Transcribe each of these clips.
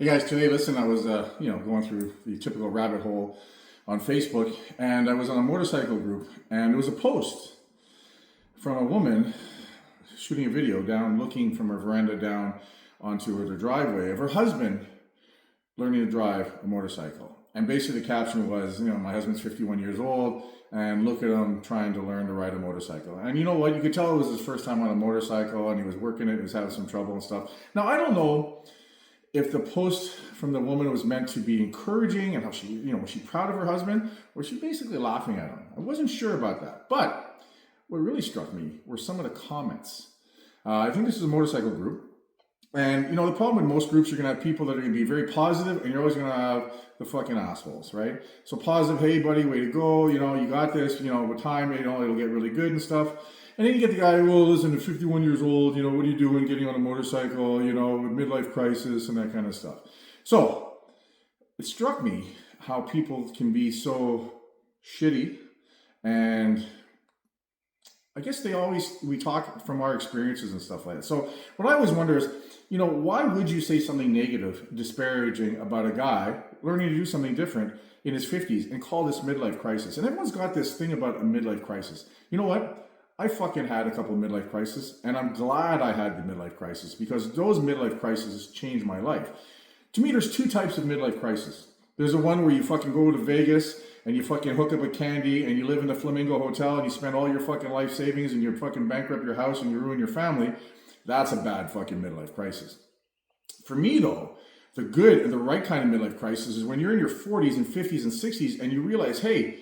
Hey guys, today, listen, I was, going through the typical rabbit hole on Facebook, and I was on a motorcycle group, and there was a post from a woman shooting a video down, looking from her veranda down onto her driveway of her husband learning to drive a motorcycle. And basically the caption was, my husband's 51 years old, and look at him trying to learn to ride a motorcycle. And you know what? You could tell it was his first time on a motorcycle, and he was working it, he was having some trouble and stuff. Now, I don't know if the post from the woman was meant to be encouraging and how she, was she proud of her husband, or was she basically laughing at him? I wasn't sure about that. But what really struck me were some of the comments. I think this is a motorcycle group. And, the problem with most groups, you're going to have people that are going to be very positive, and you're always going to have the fucking assholes, right? So positive, hey, buddy, way to go. You got this, with time, it'll get really good and stuff. And then you get the guy, well, listen, at 51 years old, what are you doing getting on a motorcycle, with midlife crisis and that kind of stuff. So it struck me how people can be so shitty, and I guess we talk from our experiences and stuff like that. So what I always wonder is, why would you say something negative, disparaging about a guy learning to do something different in his 50s and call this midlife crisis? And everyone's got this thing about a midlife crisis. You know what? I fucking had a couple of midlife crises, and I'm glad I had the midlife crisis because those midlife crises changed my life. To me, there's two types of midlife crisis. There's the one where you fucking go to Vegas and you fucking hook up a candy and you live in the Flamingo Hotel and you spend all your fucking life savings and you fucking bankrupt your house and you ruin your family. That's a bad fucking midlife crisis. For me, though, the good and the right kind of midlife crisis is when you're in your 40s and 50s and 60s and you realize, hey,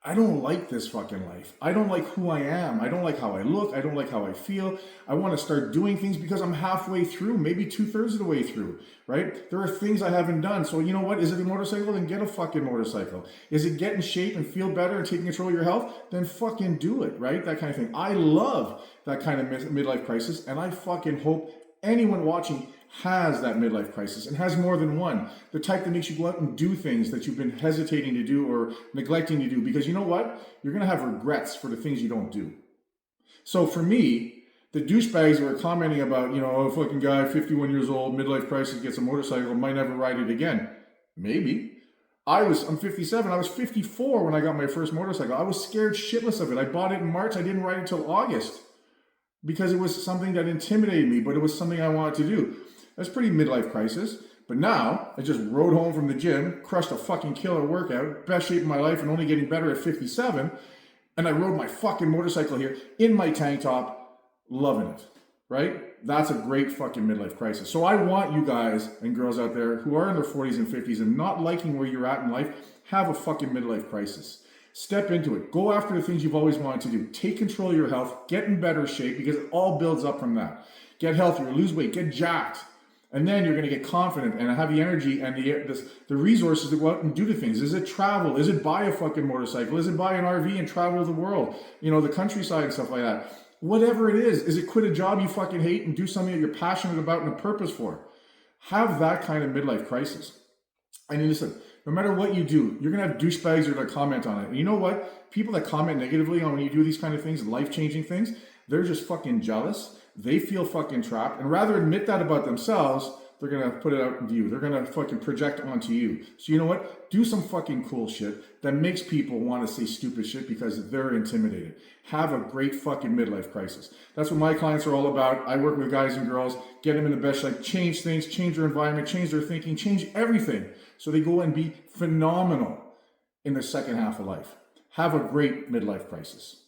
I don't like this fucking life. I don't like who I am. I don't like how I look. I don't like how I feel. I want to start doing things because I'm halfway through, maybe 2/3 of the way through, right? There are things I haven't done. So you know what? Is it a motorcycle? Then get a fucking motorcycle. Is it get in shape and feel better and taking control of your health? Then fucking do it, right? That kind of thing. I love that kind of midlife crisis, and I fucking hope anyone watching has that midlife crisis and has more than one. The type that makes you go out and do things that you've been hesitating to do or neglecting to do, because you know what? You're going to have regrets for the things you don't do. So for me, the douchebags who are commenting about, a fucking guy, 51 years old, midlife crisis, gets a motorcycle, might never ride it again. Maybe. I'm 57. I was 54 when I got my first motorcycle. I was scared shitless of it. I bought it in March. I didn't ride it until August because it was something that intimidated me, but it was something I wanted to do. That's pretty midlife crisis. But now, I just rode home from the gym, crushed a fucking killer workout, best shape of my life and only getting better at 57. And I rode my fucking motorcycle here in my tank top, loving it, right? That's a great fucking midlife crisis. So I want you guys and girls out there who are in their 40s and 50s and not liking where you're at in life, have a fucking midlife crisis. Step into it. Go after the things you've always wanted to do. Take control of your health. Get in better shape because it all builds up from that. Get healthier, lose weight, get jacked. And then you're going to get confident and have the energy and the resources to go out and do the things. Is it travel? Is it buy a fucking motorcycle? Is it buy an RV and travel the world? The countryside and stuff like that. Whatever it is it quit a job you fucking hate and do something that you're passionate about and a purpose for? Have that kind of midlife crisis. And listen, no matter what you do, you're going to have douchebags that are going to comment on it. And you know what? People that comment negatively on when you do these kind of things, life-changing things, they're just fucking jealous. They feel fucking trapped, and rather admit that about themselves, they're going to put it out into you. They're going to fucking project onto you. So you know what? Do some fucking cool shit that makes people want to say stupid shit because they're intimidated. Have a great fucking midlife crisis. That's what my clients are all about. I work with guys and girls, get them in the best shape, change things, change their environment, change their thinking, change everything so they go and be phenomenal in the second half of life. Have a great midlife crisis.